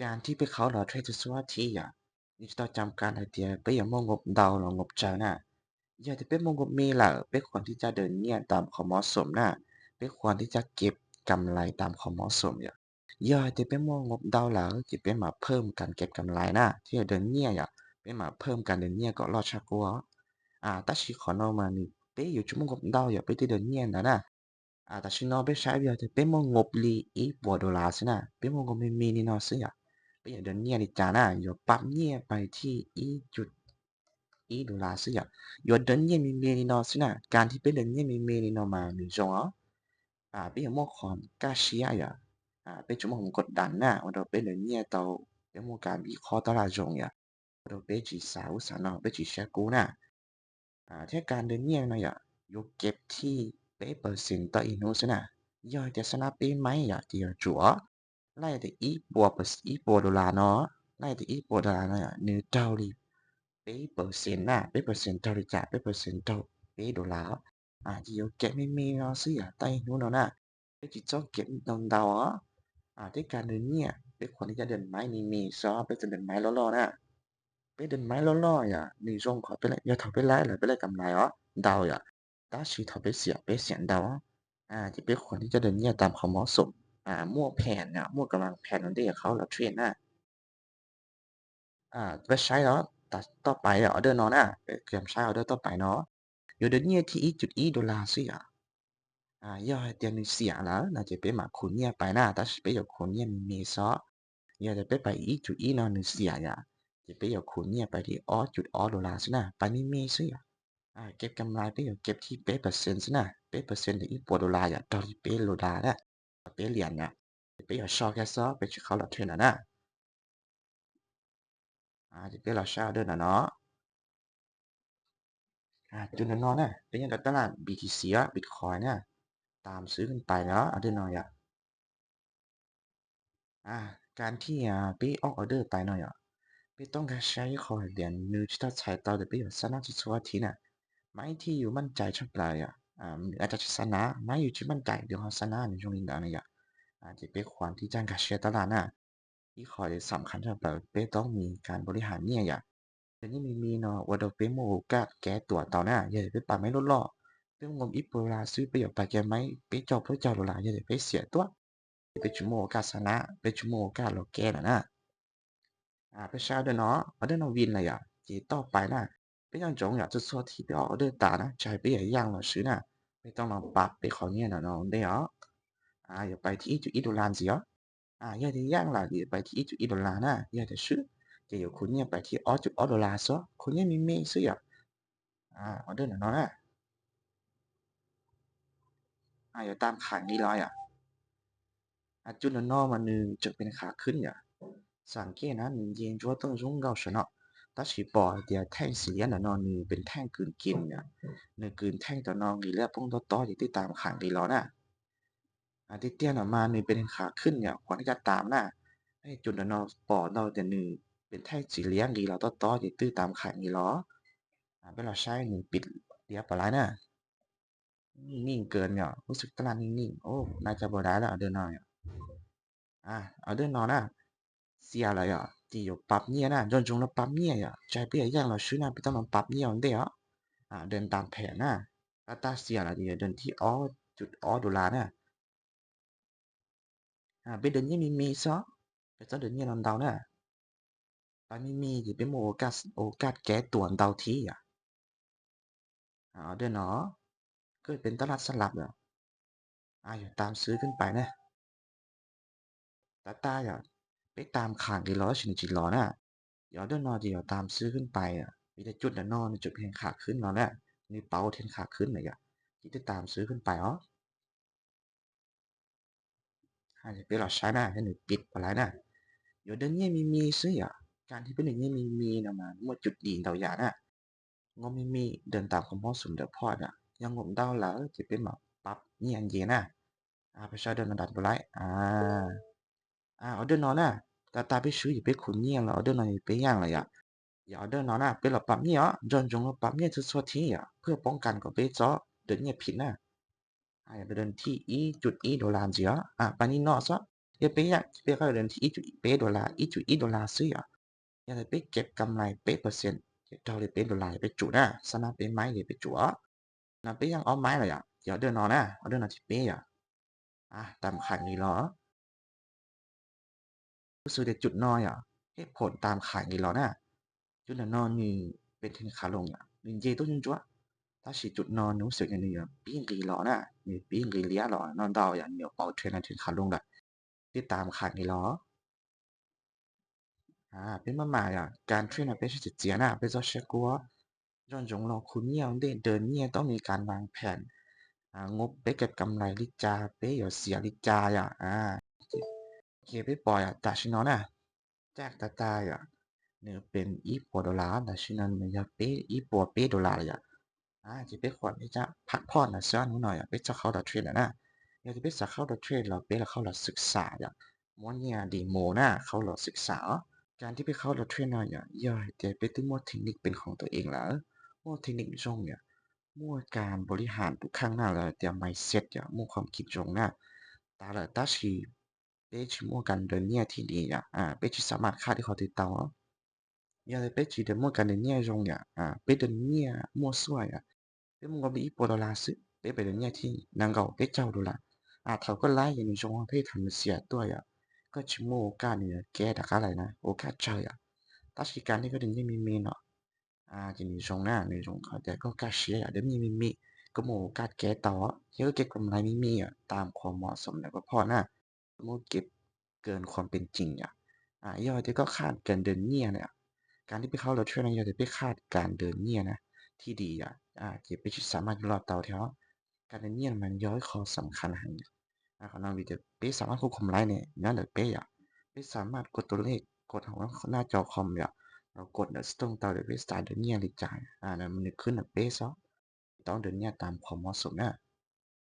การที่ไปเขาเราเทรดสวัสดีอ่ะนี่จะต้องจำการไอเดียไปอย่างมองงบเดาหรืองบเจอน่ะอย่าจะเป็นมองงบมีล่ะเป็นควรที่จะเดินเนี่ยตามความเหมาะสมน่ะเป็นควรที่จะเก็บกำไรตามความเหมาะสมอย่าจะเป็นมองงบเดาหลังจะเป็นมาเพิ่มการเก็บกำไรน่ะที่จะเดินเนี่ยเป็นมาเพิ่มการเดินเนี่ยก็รอชักกัวแต่ชีขอนอมานี่ไปอยู่ชั่วโมงงบเดาอย่าไปที่เดินเนี่ยนะแต่ชินอไปใช้เบียร์จะเป็นมองงบลีอีบัวดอลลาร์สินะเป็นมองงบมีนี่นอสิbây giờ đến nghe đi chả na yo pam nghe bài thi ý chụt ý đồ là sự yo đến nghe mi mi nó sự na การที่เป็นเดินเนี่ยมีมีนี่เนาะมาหนึ่งจงอ๋อbây giờมั่วความกล้าเชียเป็นชั่วโมงกดดันนะว่าเราเป็นเดินเนี่ยเราเป็นมั่วการวิเคราะห์ตลาดจงเราเป็นจีสาวสารเนาะเป็นจีเชกูนะที่การเดินเนี่ยนะyoเก็บที่เป็นเปอร์เซ็นต์ต่ออีโนสินะย่อยแต่สนับเป็นไหมที่yoจั่วไล่แต่อีบัวเปอร์อีบัวดอลลาร์เนาะ lại thì ít bộ đà này nếu trâu đi mấy percent mấy percent trâu đi trả mấy percent trâu mấy đô la chỉ có kém mấy nó xí tay nó nè cái chỉ cho kém đồng đầu cáiการเดินเนี่ยเป็นคนที่จะเดินไม้มีซอเป็นจะเดินไม้ล้อๆนะเป็นเดินไม้ล้อๆในช่วงขอไปเลยอย่าถอยไปไล่เลยไปเลยกำไรดาวตาชีถอยไปเสียไปเสียดาวจะเป็นคนที่จะเดินเนี่ยตามความเหมาะสมมั่วแผนมั่วกำลังแผนนั่นเองเขาเราเทรนไปใช้แล้วแต่ต่อไปออเดอร์เนาะนะเตรียมใช้ออเดอร์ต่อไปเนาะอยู่เดี๋ยวนี้ที่1.1 ดอลลาร์สิย่อให้เตรียมเสียแล้วน่าจะเป็นหมาคุณเนี่ยไปนะแต่是เป็นอยู่คุณเนี่ยมีซออย่าจะไป1.1เนาะเสียจะเป็นอยู่คุณเนี่ยไปที่0.0 ดอลลาร์สินะไปมีสิเก็บกำไรไปอยู่เก็บที่เป๊ะเปอร์เซ็นต์สินะเป๊ะเปอร์เซ็นต์ที่ปัวดอลลาร์ตอนที่เป๊ะดอลลาร์นะเป๊ะเหรียญจะเป็นอยู่ชอแค่ซอไปช่วยเขาหลับเทรนนะจะเป็นเราใช้ออเดอร์นะเนาะ จุดนั้นเนาะเป็นอย่างกับตลาด BTC Bitcoin ตามซื้อขึ้นไปเนาะเอาเดหน่อยการที่ไปออกออเดอร์ไปหน่อยไปต้องการใช้คอยเหรียญนึที่ถ้าใช้ต่อเดี๋ยวไปอยู่สนะที่ชัวทีน่ะไม่ที่อยู่มั่นใจชอบไรอาจจะชนะไม่อยู่ที่มั่นใจเดี๋ยวเขาชนะในช่วงนี้นะจะเป็นความที่จ้างการเชียร์ตลาดที่คอยสำคัญสำหรับเป้ต้องมีการบริหารเนี่ยแต่นี่มีเนาะว่าเราเป็นโมกาแก้ตัวต่อหน้าอย่าไปป่าไม่ลดล่อเรื่องงมอีโปลาซื้อไปอย่าไปแกไม่ไปจอบเพื่อเจ้าโดลาอย่าไปเสียตัวไปชั่วโมงกาสนะไปชั่วโมงกาเราแก้นะไปเช้าเดินเนาะเอาเดินเอาวินเลยจีต่อไปไปยังจงจะชัวที่ไปออกเดินตาใจไปอย่าย่างเราซื้อไม่ต้องลองปรับไปขอเนี่ยนะน้องได้เหรออย่าไปที่1.1 ดอลลาร์สิอย่าได้ย่างล่ะอย่าไปที่1.1 ดอลลาร์อย่าได้ซื้อจะอยู่คุณเนี่ยไปที่0.0 ดอลลาร์ซะคุณเนี่ยมีซื้อเอาเดินเนาะอย่าตามขายนี่ร้อยจุดนั้นเนาะมันนึงจะเป็นขาขึ้นสังเกตนะ你研究当中告诉เนาะ但是บ่เดี๋ยวแท่งสีเหลืองเนาะนึงเป็นแท่งกลืนกินนึงกลืนแท่งตัวน้องนี่แล้วพงต่อๆที่ตามขางนี่ล้อที่เตี้ยนออกมานึงเป็นขาขึ้นควรที่จะตามให้จุดนั้นเนาะบ่เราแต่นึงเป็นแท่งสีเหลืองนี่เราต่อๆที่ตื้อตามขางนี่ล้อเวลาใช้นึงปิดเรียบร้อยนิ่งเกินรู้สึกตลาดนิ่งๆโอ้น่าจะบ่ได้แล้วเดินหน่อยเอาเดินนอนเสีย了ที่อยู่ปรับเนี่ยจงเราปรับเนี่ยใจเปลี่ยนอย่างเราซื้อไปต้องมาปรับเนี่ยมันได้เดินตามแผนถ้าเสียละที่เดินที่0.0 ดอลลาร์ไปเดินเนี่ยมีซะไปซะเดินเนี่ยนอนดาวไปมีที่เป็นโอกาสแก้ตัวดาวที่เดินเนาะก็เป็นตลาดสลับอย่าตามซื้อขึ้นไปแต่ตาไปตามข่างกี่ล้อชินจิล้ออย่าเดินนอที่อย่าตามซื้อขึ้นไปมีแต่จุดนอนจุดเพียงขาขึ้นนอนนี่เป้าเทนขาขึ้นเลยที่จะตามซื้อขึ้นไปอาจจะเป็นหลอดใช้ให้หนึ่งปิดอะไรอยู่เดินเนี่ยมีซื้อการที่เป็นอย่างนี้มีนะมาเมื่อจุดดีเราอย่างงอมีเดินตามความเหมาะสมเดี๋ยวพอยังงมเดาแล้วจะเป็นแบบปรับนี่อันเย็นไปใช้เดินระดับไรเอาเดินนอนตาไปซื้ออย่าไปขุนเงี้ยแล้วเอาเดินนอนอย่าไปย่างเลยอย่าเอาเดินนอนเป็นหลับปั๊มเนี่ยจงเราปั๊มเนี่ยทุกทีเพื่อป้องกันกับเบสเดินเนี่ยผิดอย่าไปเดินที่1.1 ดอลลาร์เสียปานนี้นอซะ อย่าไปอยากไปเข้าเดือนที่1.1 เป้ดอลลาร์1.1 ดอลลาร์ซื้ออ่ะอย่าไปเก็บกำไรเป๊ะเปอร์เซ็นต์เท่าเลยเป๊ะดอลลาร์ไปจุดนะสนับเป็นไม้เลยไปจุดอ่ะนับไปยังเอาไม้เลยอ่ะเดี๋ยวเดินนอนนะเอาเดินนอนที่เป้อ่ะตามขันนี่เหรอรู้สึกแต่จุดน้อยอ่ะเหตุผลตามขายนี่เหรอนะจุดนอนนี่เป็นเทนขาลงอ่ะลินเจต้นจุดถ้าฉีดจุดนอนรู้สึกอย่างนี้อ่ะปิ้งกีเหรอนะนี่ปิ้งกีเลี้ยเหรอนอนดาวอย่างเหนียวเป่าเทรนเทนขาลงละที่ตามขายนี่เหรอ bên mà mải à,การเทรนอะเป็นสิ่งที่น่ะเป็นตัวเชื่อกัวย้อนจงรอคุณเนี่ยเดินเนี่ยต้องมีการวางแผนงบไปเก็บกำไรลิจาไปอย่าเสียลิจาอ่ะโอเคไปปล่อยอ่ะแต่ชินอนอ่ะแจกตาตายอ่ะเนื้อเป็น$1แต่ชินันมันจะเป๊ะ$1เลยอ่ะจะไปควรที่จะพักผ่อนนะเสียนิดหน่อยอ่ะไปจะเข้าดับเทรนอ่ะนะอยากจะไปสักเข้าดับเทรนเราไปแล้วเข้าเราศึกษาอ่ะม้วนเนี่ยดีโมน่ะเข้าเราศึกษา การที่ไปเข้ารถเทรนเนอร์เนี่ยย่อยแต่ไปตึ้งมั่วเทคนิคเป็นของตัวเองแล้วมั่วเทคนิคจงเนี่ยมั่วการบริหารทุกครั้งหน้าแล้วแต่ mindset อย่างมั่วความคิดจงหน้าตาละตาชีเป้ชิมั่วกันเดินเนี่ยที่ดีอ่ะเป้ชิสามารถค่าที่เขาติดต่ออย่าเลยเป้ชีเดินมั่วกันเดินเนี่ยจงเนี่ยเป้เดินเนี่ยมั่วซั่วอ่ะเป้มึงก็มีอีโปดอลลาร์ซื้อเป้ไปเดินเนี่ยที่นางเก่าเป้เจ้าดูละเขาก็ไล่อย่างนี้จงว่าเป้ทำเสียตัวอ่ะก็ชิมั่วโอกาสเนี่ยแกดักอะไรนะโอกาสเจออ่ะ 다시간이거든요미미노지니종나미종가대거가시야미미미ก็หมูกัดแกต่อเยอะเก็บกำไรไม่มีตามความเหมาะสมแล้วก็พอนะหมูเก็บเกินความเป็นจริงย่อยที่ก็คาดการเดินเนี่ยเนี่ยการที่ไปเข้ารถช่วยนะย่อยที่ไปคาดการเดินเนี่ยนะที่ดีเก็บไปที่สามารถรอดเตาแถวการเดินเนี่ยมันย้อยคอสำคัญหันของเราวิดีเป้สามารถควบคุมไลน์เนี่ยนั่นแหละเป้ไม่สามารถกดตัวเลขกดของหน้าจอคอมเนี่ย เรากด Stone 到底 Vista 的念力จ่ายนั่นมันขึ้น base ต้องเดินเนี่ยตามความเหมาะสมนะ